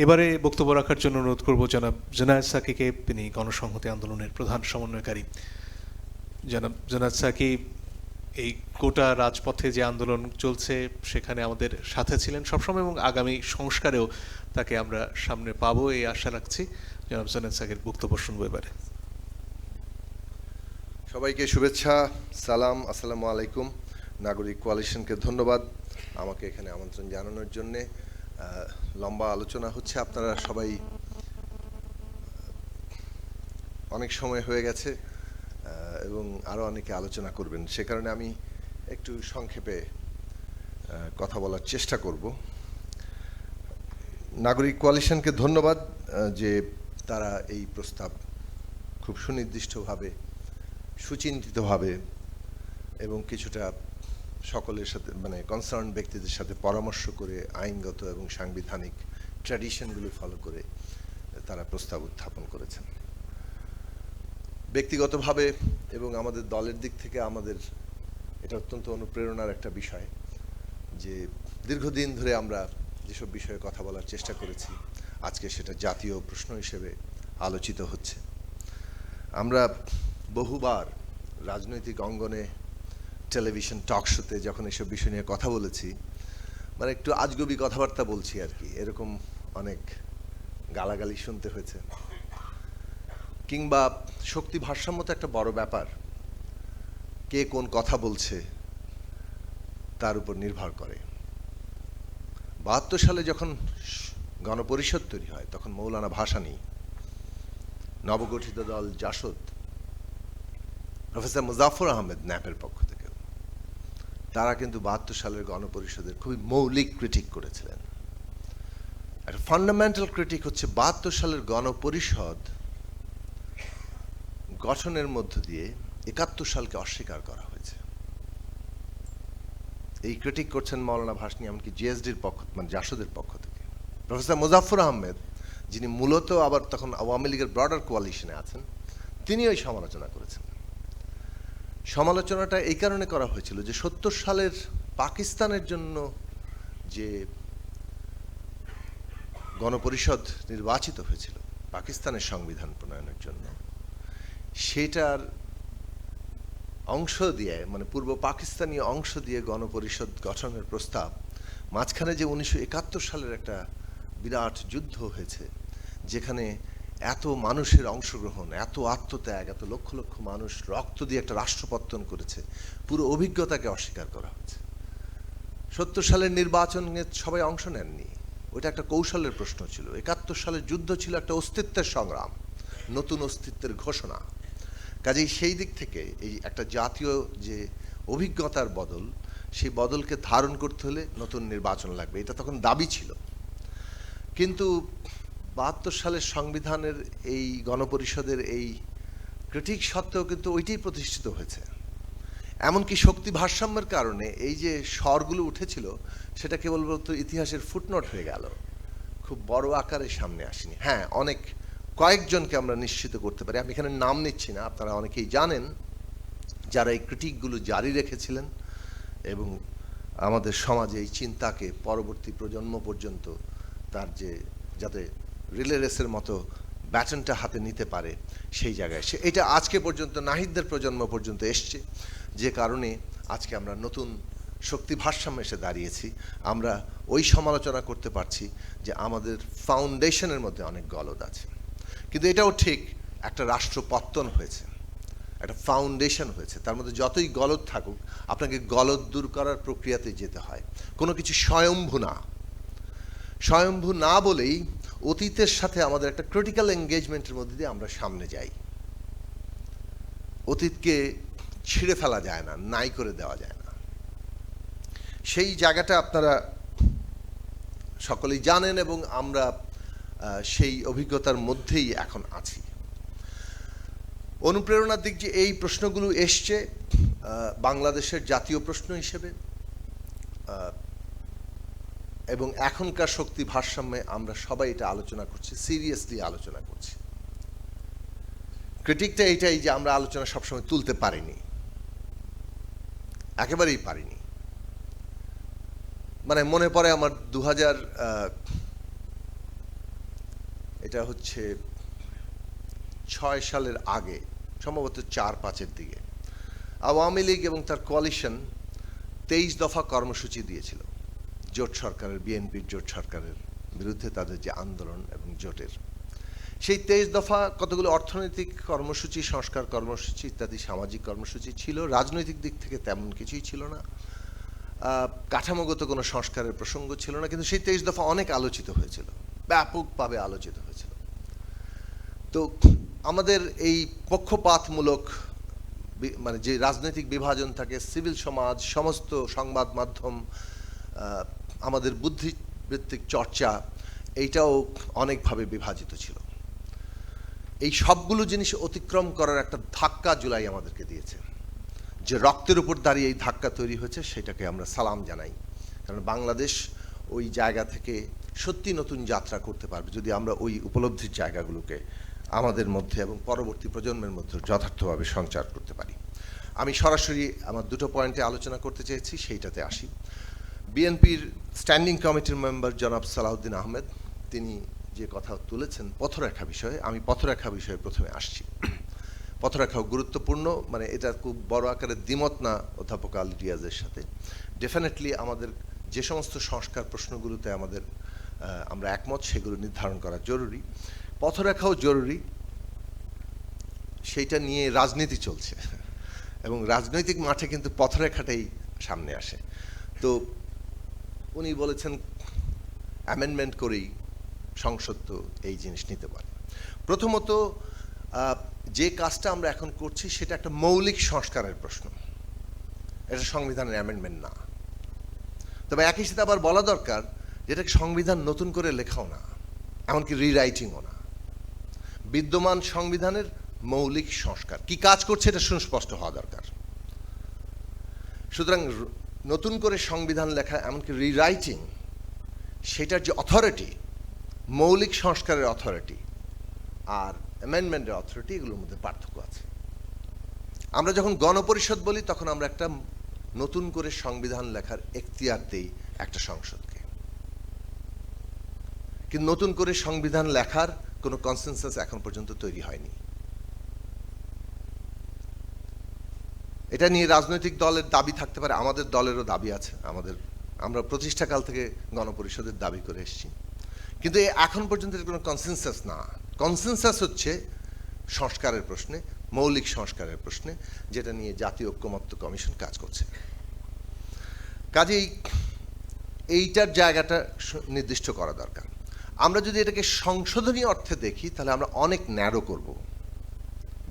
এবারে বক্তব্য রাখার জন্য অনুরোধ করব জনাব জুনায়েদ সাকিকে। তিনি গণসংহতি আন্দোলনের প্রধান সমন্বয়কারী। জনাব সাকি, এই গোটা রাজপথে যে আন্দোলন চলছে সেখানে আমাদের সাথে ছিলেন সবসময় এবং আগামী সংস্কারেও তাকে আমরা সামনে পাবো এই আশা রাখছি। জনাব জুনায়েদ সাকির বক্তব্য শুনবো এবারে। সবাইকে শুভেচ্ছা, সালাম, আসসালামু আলাইকুম। নাগরিক কোয়ালিশনকে ধন্যবাদ আমাকে এখানে আমন্ত্রণ জানানোর জন্যে। লম্বা আলোচনা হচ্ছে, আপনারা সবাই অনেক সময় হয়ে গেছে এবং আরও অনেকে আলোচনা করবেন, সে কারণে আমি একটু সংক্ষেপে কথা বলার চেষ্টা করব। নাগরিক কোয়ালিশনকে ধন্যবাদ যে তারা এই প্রস্তাব খুব সুনির্দিষ্টভাবে, সুচিন্তিতভাবে এবং কিছুটা সকলের সাথে কনসার্ন ব্যক্তিদের সাথে পরামর্শ করে আইনগত এবং সাংবিধানিক ট্র্যাডিশনগুলি ফলো করে তারা প্রস্তাব উত্থাপন করেছেন। ব্যক্তিগতভাবে এবং আমাদের দলের দিক থেকে আমাদের এটা অত্যন্ত অনুপ্রেরণার একটা বিষয় যে দীর্ঘদিন ধরে আমরা যেসব বিষয়ে কথা বলার চেষ্টা করেছি, আজকে সেটা জাতীয় প্রশ্ন হিসেবে আলোচিত হচ্ছে। আমরা বহুবার রাজনৈতিক অঙ্গনে, টেলিভিশন টক শোতে যখন এসব বিষয় নিয়ে কথা বলেছি, একটু আজগুবি কথাবার্তা বলছি আর কি, এরকম অনেক গালাগালি শুনতে হয়েছে। কিংবা শক্তি ভারসাম্য তো একটা বড় ব্যাপার, কে কোন কথা বলছে তার উপর নির্ভর করে। 72 সালে যখন গণপরিষদ তৈরি হয় তখন মৌলানা ভাসানী, নবগঠিত দল জাসদ, প্রফেসর মুজাফর আহমেদ ন্যাপের পক্ষ থেকে, তারা কিন্তু 72 সালের গণপরিষদের খুবই মৌলিক ক্রিটিক করেছিলেন। একটা ফান্ডামেন্টাল ক্রিটিক হচ্ছে 72 সালের গণপরিষদ গঠনের মধ্য দিয়ে 71 সালকে অস্বীকার করা হয়েছে। এই ক্রিটিক করছেন মৌলানা ভাসানী, এমনকি জিএসডির পক্ষ, জাসদের পক্ষ থেকে। প্রফেসর মুজাফর আহমেদ, যিনি মূলত আবার তখন আওয়ামী লীগের ব্রডার কোয়ালিশনে আছেন, তিনি ওই সমালোচনা করেছেন। সমালোচনাটা এই কারণে করা হয়েছিল যে 70 সালের পাকিস্তানের জন্য যে গণপরিষদ নির্বাচিত হয়েছিল পাকিস্তানের সংবিধান প্রণয়নের জন্য, সেটার অংশ দিয়ে, পূর্ব পাকিস্তানি অংশ দিয়ে গণপরিষদ গঠনের প্রস্তাব, মাঝখানে যে 1971 সালের একটা বিরাট যুদ্ধ হয়েছে, যেখানে এত মানুষের অংশগ্রহণ, এত আত্মত্যাগ, এত লক্ষ লক্ষ মানুষ রক্ত দিয়ে একটা রাষ্ট্রপত্তন করেছে, পুরো অভিজ্ঞতাকে অস্বীকার করা হয়েছে। 70 সালের নির্বাচনে সবাই অংশ নেননি, ওটা একটা কৌশলের প্রশ্ন ছিল। 71 সালের যুদ্ধ ছিল একটা অস্তিত্বের সংগ্রাম, নতুন অস্তিত্বের ঘোষণা। কাজেই সেই দিক থেকে এই একটা জাতীয় যে অভিজ্ঞতার বদল, সেই বদলকে ধারণ করতে হলে নতুন নির্বাচন লাগবে, এটা তখন দাবি ছিল। কিন্তু 72 সালের সংবিধানের এই গণপরিষদের এই ক্রিটিক সত্ত্বেও কিন্তু ওইটাই প্রতিষ্ঠিত হয়েছে। এমনকি শক্তি ভারসাম্যের কারণে এই যে স্বরগুলো উঠেছিল, সেটা কেবলমাত্র ইতিহাসের ফুটনোট হয়ে গেল, খুব বড় আকারে সামনে আসেনি। হ্যাঁ, কয়েকজনকে আমরা নিশ্চিত করতে পারি, আমি এখানে নাম নিচ্ছি না, আপনারা অনেকেই জানেন, যারা এই ক্রিটিকগুলো জারি রেখেছিলেন এবং আমাদের সমাজে এই চিন্তাকে পরবর্তী প্রজন্ম পর্যন্ত তার যাতে রিলে রেসের মতো ব্যাটনটা হাতে নিতে পারে, সেই জায়গায় এটা আজকে পর্যন্ত নাহিদদের প্রজন্ম পর্যন্ত এসছে, যে কারণে আজকে আমরা নতুন শক্তি ভারসাম্য এসে দাঁড়িয়েছি। আমরা ওই সমালোচনা করতে পারছি যে আমাদের ফাউন্ডেশনের মধ্যে অনেক গলদ আছে, কিন্তু এটাও ঠিক, একটা রাষ্ট্র পত্তন হয়েছে, একটা ফাউন্ডেশন হয়েছে, তার মধ্যে যতই গলদ থাকুক আপনাকে গলদ দূর করার প্রক্রিয়াতে যেতে হয়। কোনো কিছু স্বয়ম্ভু না, স্বয়ম্ভু না বলেই অতীতের সাথে আমাদের একটা ক্রিটিক্যাল এঙ্গেজমেন্টের মধ্যে দিয়ে আমরা সামনে যাই। অতীতকে ছিঁড়ে ফেলা যায় না, নাই করে দেওয়া যায় না। সেই জায়গাটা আপনারা সকলেই জানেন এবং আমরা সেই অভিজ্ঞতার মধ্যেই এখন আছি। অনুপ্রেরণার দিক যে এই প্রশ্নগুলো এসছে বাংলাদেশের জাতীয় প্রশ্ন হিসেবে, এবং এখনকার শক্তি ভারসাম্যে আমরা সবাই এটা আলোচনা করছি, সিরিয়াসলি আলোচনা করছি। ক্রিটিকটা এইটাই যে আমরা আলোচনা সবসময় তুলতে পারিনি, একেবারেই পারিনি। মনে পড়ে আমার এটা হচ্ছে 6 সালের আগে, সম্ভবত 4-5-এর দিকে আওয়ামী লীগ এবং তার কোয়ালিশন 23 দফা কর্মসূচি দিয়েছিল জোট সরকারের, বিএনপির জোট সরকারের বিরুদ্ধে তাদের যে আন্দোলন এবং জোটের। সেই 23 দফা কতগুলো অর্থনৈতিক কর্মসূচি, সংস্কার কর্মসূচি ইত্যাদি সামাজিক কর্মসূচি ছিল। রাজনৈতিক দিক থেকে তেমন কিছুই ছিল না, কাঠামোগত কোনো সংস্কারের প্রসঙ্গ ছিল না, কিন্তু সেই 23 দফা অনেক আলোচিত হয়েছিল, ব্যাপকভাবে আলোচিত হয়েছিল। তো আমাদের এই পক্ষপাতমূলক মানে যে রাজনৈতিক বিভাজন থাকে, সিভিল সমাজ, সমস্ত সংবাদ মাধ্যম, আমাদের বুদ্ধিবৃত্তিক চর্চা, এইটাও অনেকভাবে বিভাজিত ছিল। এই সবগুলো জিনিস অতিক্রম করার একটা ধাক্কা জুলাই আমাদেরকে দিয়েছে। যে রক্তের উপর দাঁড়িয়ে এই ধাক্কা তৈরি হয়েছে সেটাকে আমরা সালাম জানাই, কারণ বাংলাদেশ ওই জায়গা থেকে সত্যি নতুন যাত্রা করতে পারবে যদি আমরা ওই উপলব্ধির জায়গাগুলোকে আমাদের মধ্যে এবং পরবর্তী প্রজন্মের মধ্যে যথার্থভাবে সঞ্চার করতে পারি। আমি সরাসরি আমার দুটো পয়েন্টে আলোচনা করতে চেয়েছি, সেইটাতে আসি। বিএনপির স্ট্যান্ডিং কমিটির মেম্বার জনাব সালাউদ্দিন আহমেদ, তিনি যে কথা তুলেছেন পথরেখা বিষয়ে, আমি পথরেখা বিষয়ে প্রথমে আসছি। পথরেখাও গুরুত্বপূর্ণ, মানে এটা খুব বড় আকারের দ্বিমত না অধ্যাপক আলী রিয়াজের সাথে। ডেফিনেটলি আমাদের যে সমস্ত সংস্কার প্রশ্নগুলোতে আমরা একমত, সেগুলো নির্ধারণ করা জরুরি। পথরেখাও জরুরি, সেইটা নিয়ে রাজনীতি চলছে এবং রাজনৈতিক মাঠে কিন্তু পথরেখাটাই সামনে আসে। তো উনি বলেছেন অ্যামেন্ডমেন্ট করেই সংসদ তো এই জিনিস নিতে পারে। প্রথমত, যে কাজটা আমরা এখন করছি সেটা একটা মৌলিক সংস্কারের প্রশ্ন, এটা সংবিধানের অ্যামেন্ডমেন্ট না। তবে একই সাথে আবার বলা দরকার যেটা সংবিধান নতুন করে লেখাও না, এমনকি রিরাইটিংও না। বিদ্যমান সংবিধানের মৌলিক সংস্কার কি কাজ করছে এটা সুস্পষ্ট হওয়া দরকার। সুতরাং নতুন করে সংবিধান লেখা, এমনকি রিরাইটিং, সেটার যে অথরিটি, মৌলিক সংস্কারের অথরিটি আর অ্যামেন্ডমেন্টের অথরিটি, এগুলোর মধ্যে পার্থক্য আছে। আমরা যখন গণপরিষদ বলি তখন আমরা একটা নতুন করে সংবিধান লেখার এখতিয়ার দেই একটা সংসদকে, কিন্তু নতুন করে সংবিধান লেখার কোনো কনসেনসাস এখন পর্যন্ত তৈরি হয়নি। এটা নিয়ে রাজনৈতিক দলের দাবি থাকতে পারে, আমাদের দলেরও দাবি আছে, আমরা প্রতিষ্ঠাকাল থেকে গণপরিষদের দাবি করে এসেছি, কিন্তু এখন পর্যন্ত কোনো কনসেনসাস না। কনসেনসাস হচ্ছে সংস্কারের প্রশ্নে, মৌলিক সংস্কারের প্রশ্নে, যেটা নিয়ে জাতীয় ঐক্যমত্য কমিশন কাজ করছে। কাজেই এইটার জায়গাটা নির্দিষ্ট করা দরকার। আমরা যদি এটাকে সংশোধনী অর্থে দেখি তাহলে আমরা অনেক ন্যারো করব।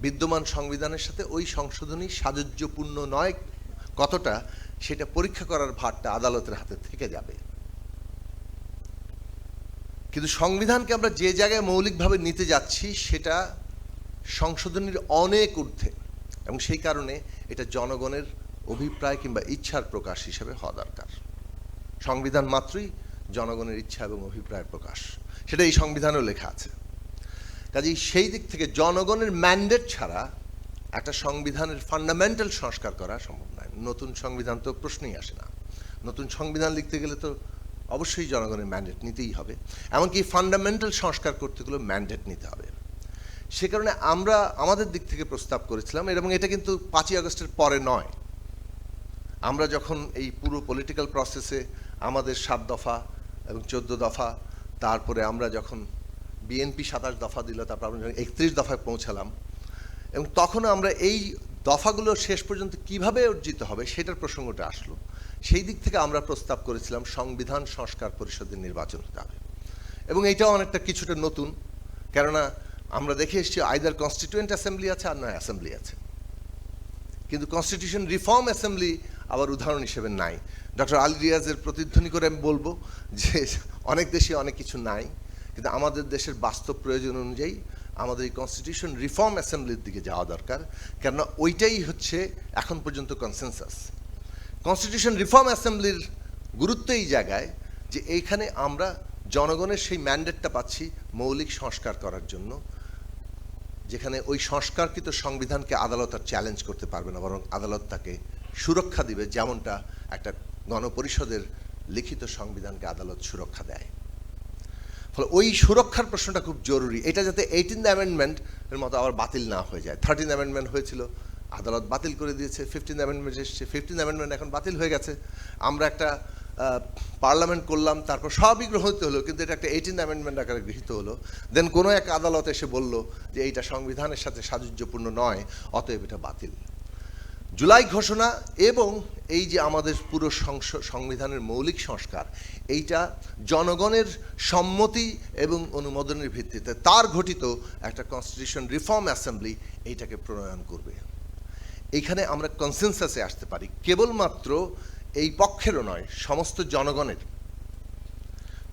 বিদ্যমান সংবিধানের সাথে ওই সংশোধনী সাযুজ্যপূর্ণ নয় কতটা, সেটা পরীক্ষা করার ভারটা আদালতের হাতে থেকে যাবে। কিন্তু সংবিধানকে আমরা যে জায়গায় মৌলিকভাবে নিতে যাচ্ছি সেটা সংশোধনীর অনেক ঊর্ধ্বে, এবং সেই কারণে এটা জনগণের অভিপ্রায় কিংবা ইচ্ছার প্রকাশ হিসেবে হওয়া দরকার। সংবিধান মাত্রই জনগণের ইচ্ছা এবং অভিপ্রায়ের প্রকাশ, সেটা এই সংবিধানেও লেখা আছে। কাজেই সেই দিক থেকে জনগণের ম্যান্ডেট ছাড়া একটা সংবিধানের ফান্ডামেন্টাল সংস্কার করা সম্ভব নয়। নতুন সংবিধান তো প্রশ্নই আসে না। নতুন সংবিধান লিখতে গেলে তো অবশ্যই জনগণের ম্যান্ডেট নিতেই হবে, এমনকি ফান্ডামেন্টাল সংস্কার করতে গেলে ম্যান্ডেট নিতে হবে। সে কারণে আমরা আমাদের দিক থেকে প্রস্তাব করেছিলাম, এবং এটা কিন্তু 5ই আগস্টের পরে নয়। আমরা যখন এই পুরো পলিটিক্যাল প্রসেসে আমাদের 7 দফা এবং 14 দফা, তারপরে আমরা যখন বিএনপি 27 দফা দিল, তারপর আমরা যখন 31 দফায় পৌঁছালাম, এবং তখন আমরা এই দফাগুলো শেষ পর্যন্ত কিভাবে অর্জিত হবে সেটার প্রসঙ্গটা আসলো। সেই দিক থেকে আমরা প্রস্তাব করেছিলাম সংবিধান সংস্কার পরিষদের নির্বাচন হতে হবে, এবং এইটাও অনেকটা কিছুটা নতুন, কেননা আমরা দেখে এসেছি আইদার কনস্টিটিউয়েন্ট অ্যাসেম্বলি আছে আর নয় অ্যাসেম্বলি আছে, কিন্তু কনস্টিটিউশন রিফর্ম অ্যাসেম্বলি আবার উদাহরণ হিসেবে নাই। ডক্টর আলী রিয়াজের প্রতিধ্বনি করে আমি বলবো যে অনেক দেশে অনেক কিছু নাই, কিন্তু আমাদের দেশের বাস্তব প্রয়োজন অনুযায়ী আমাদের এই কনস্টিটিউশন রিফর্ম অ্যাসেম্বলির দিকে যাওয়া দরকার, কেননা ওইটাই হচ্ছে এখন পর্যন্ত কনসেনসাস। কনস্টিটিউশন রিফর্ম অ্যাসেম্বলির গুরুত্ব এই জায়গায় যে এইখানে আমরা জনগণের সেই ম্যান্ডেটটা পাচ্ছি মৌলিক সংস্কার করার জন্য, যেখানে ওই সংস্কারকৃত সংবিধানকে আদালত আর চ্যালেঞ্জ করতে পারবে না, বরং আদালত তাকে সুরক্ষা দিবে, যেমনটা একটা গণপরিষদের লিখিত সংবিধানকে আদালত সুরক্ষা দেয়। ফলে ওই সুরক্ষার প্রশ্নটা খুব জরুরি, এটা যাতে 18th অ্যামেন্ডমেন্টের মতো আবার বাতিল না হয়ে যায়। 13th অ্যামেন্ডমেন্ট হয়েছিল, আদালত বাতিল করে দিয়েছে, 15th অ্যামেন্ডমেন্ট এসেছে, 15th অ্যামেন্ডমেন্ট এখন বাতিল হয়ে গেছে। আমরা একটা পার্লামেন্ট করলাম, তারপর সবই গ্রহীত হলো, কিন্তু এটা একটা 18th অ্যামেন্ডমেন্ট আকারে গৃহীত হলো। দেন কোনো এক আদালত এসে বলল যে এইটা সংবিধানের সাথে সাযুজ্যপূর্ণ নয়, অতএব এটা বাতিল। জুলাই ঘোষণা এবং এই যে আমাদের পুরো সংবিধানের মৌলিক সংস্কার, এইটা জনগণের সম্মতি এবং অনুমোদনের ভিত্তিতে তার ঘটিত একটা কনস্টিটিউশন রিফর্ম অ্যাসেম্বলি এইটাকে প্রণয়ন করবে। এইখানে আমরা কনসেনসাসে আসতে পারি, কেবলমাত্র এই পক্ষেরও নয়, সমস্ত জনগণের।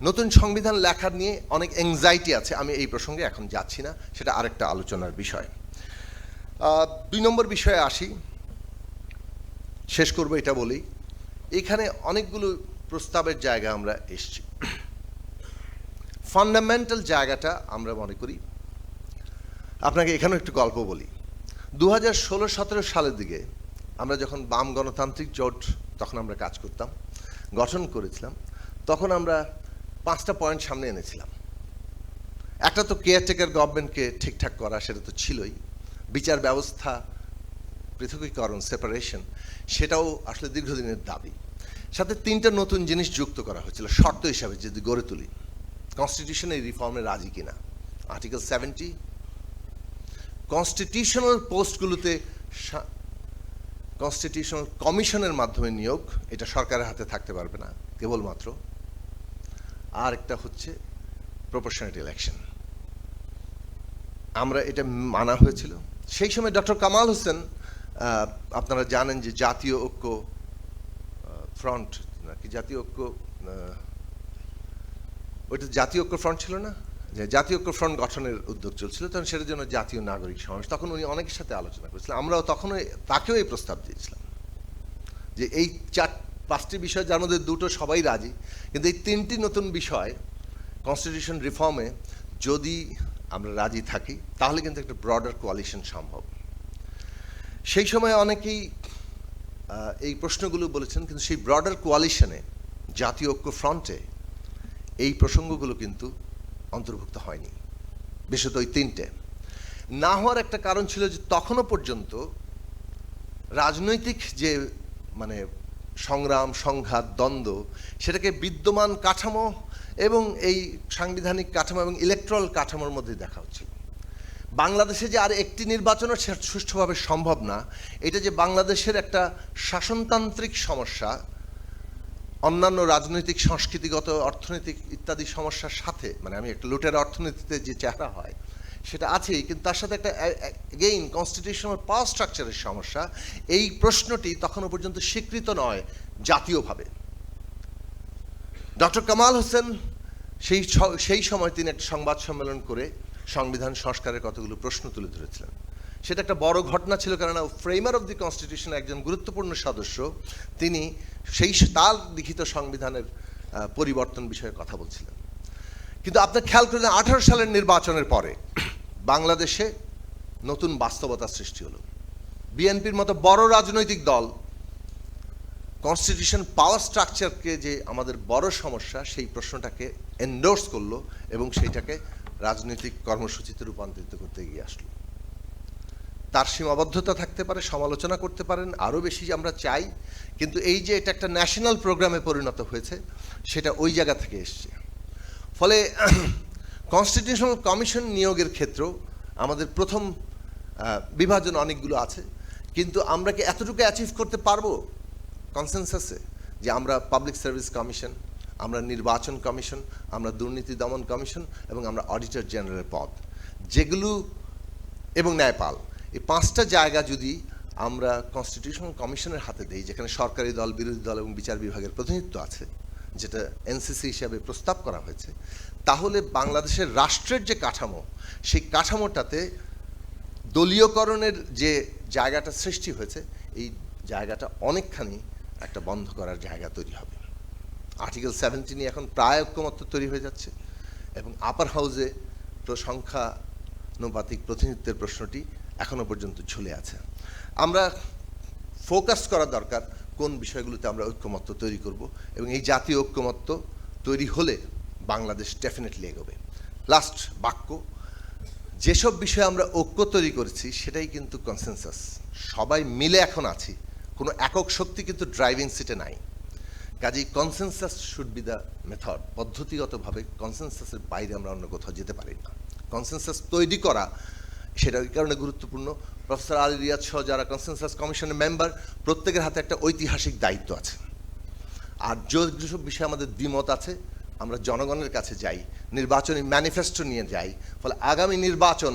নতুন সংবিধান লেখার নিয়ে অনেক অ্যাংজাইটি আছে, আমি এই প্রসঙ্গে এখন যাচ্ছি না, সেটা আরেকটা আলোচনার বিষয়। 2 নম্বর বিষয়ে আসি, শেষ করবো এটা বলেই। এখানে অনেকগুলো প্রস্তাবের জায়গা আমরা এসছি। ফান্ডামেন্টাল জায়গাটা আমরা মনে করি, আপনাকে এখানেও একটু গল্প বলি। 2016-17 সালের দিকে আমরা যখন বাম গণতান্ত্রিক জোট, তখন আমরা কাজ করতাম, গঠন করেছিলাম, তখন আমরা 5টা পয়েন্ট সামনে এনেছিলাম। একটা তো কেয়ারটেকার গভর্নমেন্টকে ঠিকঠাক করা, সেটা তো ছিলই। বিচার ব্যবস্থা পৃথকীকরণ, সেপারেশন, সেটাও আসলে দীর্ঘদিনের দাবি। সাথে 3টা নতুন জিনিস যুক্ত করা হয়েছিল শর্ত হিসাবে, যদি গড়ে তুলি কনস্টিটিউশন এই রিফর্মে রাজি কিনা। আর্টিকেল 70, কনস্টিটিউশনাল পোস্টগুলোতে কনস্টিটিউশনাল কমিশনের মাধ্যমে নিয়োগ, এটা সরকারের হাতে থাকতে পারবে না কেবলমাত্র। আর একটা হচ্ছে প্রপোর্শনাল ইলেকশন, আমরা এটা মানা হয়েছিল। সেই সময় ডক্টর কামাল হোসেন, আপনারা জানেন যে জাতীয় ঐক্য ফ্রন্ট নাকি জাতীয় ঐক্য, ওইটা জাতীয় ঐক্য ফ্রন্ট ছিল না, যে জাতীয় ঐক্য ফ্রন্ট গঠনের উদ্যোগ চলছিল, তখন সেটার জন্য জাতীয় নাগরিক সমাবেশ, তখন উনি অনেকের সাথে আলোচনা করেছিলেন। আমরাও তখন তাকেও এই প্রস্তাব দিয়েছিলাম যে এই 4-5টি বিষয়, যার মধ্যে 2টো সবাই রাজি, কিন্তু এই 3টি নতুন বিষয় কনস্টিটিউশন রিফর্মে যদি আমরা রাজি থাকি, তাহলে কিন্তু একটা ব্রডার কোয়ালিশন সম্ভব। সেই সময় অনেকেই এই প্রশ্নগুলো বলেছেন, কিন্তু সেই ব্রডার কোয়ালিশনে, জাতীয় ঐক্য ফ্রন্টে এই প্রসঙ্গগুলো কিন্তু অন্তর্ভুক্ত হয়নি, বিশেষত ওই 3টে না হওয়ার একটা কারণ ছিল যে তখনও পর্যন্ত রাজনৈতিক যে মানে সংগ্রাম, সংঘাত, দ্বন্দ্ব, সেটাকে বিদ্যমান কাঠামো এবং এই সাংবিধানিক কাঠামো এবং ইলেকট্রাল কাঠামোর মধ্যে দেখা হচ্ছিল। বাংলাদেশে যে আর একটি নির্বাচনও সুষ্ঠুভাবে সম্ভব না, এটা যে বাংলাদেশের একটা শাসনতান্ত্রিক সমস্যা, অন্যান্য রাজনৈতিক, সংস্কৃতিগত, অর্থনৈতিক ইত্যাদি সমস্যার সাথে, মানে আমি একটা লুটের অর্থনীতিতে যে চেহারা হয় সেটা আছেই, কিন্তু তার সাথে একটা এগেইন কনস্টিটিউশনাল পাওয়ার স্ট্রাকচারের সমস্যা, এই প্রশ্নটি তখনও পর্যন্ত স্বীকৃত নয় জাতীয়ভাবে। ডক্টর কামাল হোসেন সেই সময় তিনি একটা সংবাদ সম্মেলন করে সংবিধান সংস্কারের কতগুলো প্রশ্ন তুলে ধরেছিলেন। সেটা একটা বড় ঘটনা ছিল, কেননা ফ্রেমার অফ দি কনস্টিটিউশন একজন গুরুত্বপূর্ণ সদস্য, তিনি তার লিখিত সংবিধানের পরিবর্তন বিষয়ে কথা বলছিলেন। কিন্তু আপনার খেয়াল করলেন 18 সালের নির্বাচনের পরে বাংলাদেশে নতুন বাস্তবতা সৃষ্টি হলো। বিএনপির মতো বড় রাজনৈতিক দল কনস্টিটিউশন পাওয়ার স্ট্রাকচারকে যে আমাদের বড় সমস্যা, সেই প্রশ্নটাকে এন্ডোর্স করলো এবং সেইটাকে রাজনৈতিক কর্মসূচিতে রূপান্তরিত করতে এগিয়ে আসলো। তার সীমাবদ্ধতা থাকতে পারে, সমালোচনা করতে পারেন, আরও বেশি আমরা চাই, কিন্তু এই যে এটা একটা ন্যাশনাল প্রোগ্রামে পরিণত হয়েছে, সেটা ওই জায়গা থেকে এসছে। ফলে কনস্টিটিউশনাল কমিশন নিয়োগের ক্ষেত্রেও আমাদের প্রথম বিভাজন অনেকগুলো আছে, কিন্তু আমরা কি এতটুকু অ্যাচিভ করতে পারবো কনসেনসাসে যে আমরা পাবলিক সার্ভিস কমিশন, আমরা নির্বাচন কমিশন, আমরা দুর্নীতি দমন কমিশন এবং আমরা অডিটর জেনারেলের পদ, যেগুলো এবং ন্যায়পাল, এই 5টা জায়গা যদি আমরা কনস্টিটিউশনাল কমিশনের হাতে দেই, যেখানে সরকারি দল, বিরোধী দল এবং বিচার বিভাগের প্রতিনিধিত্ব আছে, যেটা এনসিসি হিসাবে প্রস্তাব করা হয়েছে, তাহলে বাংলাদেশের রাষ্ট্রের যে কাঠামো, সেই কাঠামোটাতে দলীয়করণের যে জায়গাটা সৃষ্টি হয়েছে, এই জায়গাটা অনেকখানি একটা বন্ধ করার জায়গা তৈরি হবে। আর্টিকেল 17 এখন প্রায় ঐক্যমত্য তৈরি হয়ে যাচ্ছে এবং আপার হাউসে সংখ্যানুপাতিক প্রতিনিধিত্বের প্রশ্নটি এখনো পর্যন্ত ঝুলে আছে। আমরা ফোকাস করা দরকার কোন বিষয়গুলোতে আমরা ঐক্যমত্য তৈরি করব, এবং এই জাতীয় ঐক্যমত্য তৈরি হলে বাংলাদেশ ডেফিনেটলি এগোবে। লাস্ট বাক্য, যেসব বিষয়ে আমরা ঐক্য তৈরি করেছি সেটাই কিন্তু কনসেনসাস, সবাই মিলে এখন আছি, কোনো একক শক্তি কিন্তু ড্রাইভিং সিটে নাই। কাজেই consensus should be the method. পদ্ধতিগতভাবে কনসেনসাসের বাইরে আমরা অন্য কোথাও যেতে পারি না। কনসেনসাস তৈরি করা সেটা এই কারণে গুরুত্বপূর্ণ, প্রফেসর আলী রিয়াদ সহ যারা কনসেনসাস কমিশনের মেম্বার, প্রত্যেকের হাতে একটা ঐতিহাসিক দায়িত্ব আছে। আর যেসব বিষয়ে আমাদের দ্বিমত আছে আমরা জনগণের কাছে যাই, নির্বাচনী ম্যানিফেস্টো নিয়ে যাই, ফলে আগামী নির্বাচন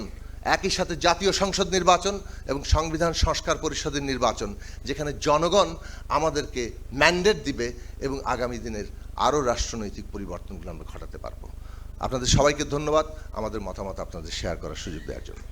একই সাথে জাতীয় সংসদ নির্বাচন এবং সংবিধান সংস্কার পরিষদের নির্বাচন, যেখানে জনগণ আমাদেরকে ম্যান্ডেট দিবে এবং আগামী দিনের আরও রাষ্ট্রনৈতিক পরিবর্তনগুলো আমরা ঘটাতে পারবো। আপনাদের সবাইকে ধন্যবাদ আমাদের মতামত আপনাদের শেয়ার করার সুযোগ দেওয়ার জন্য।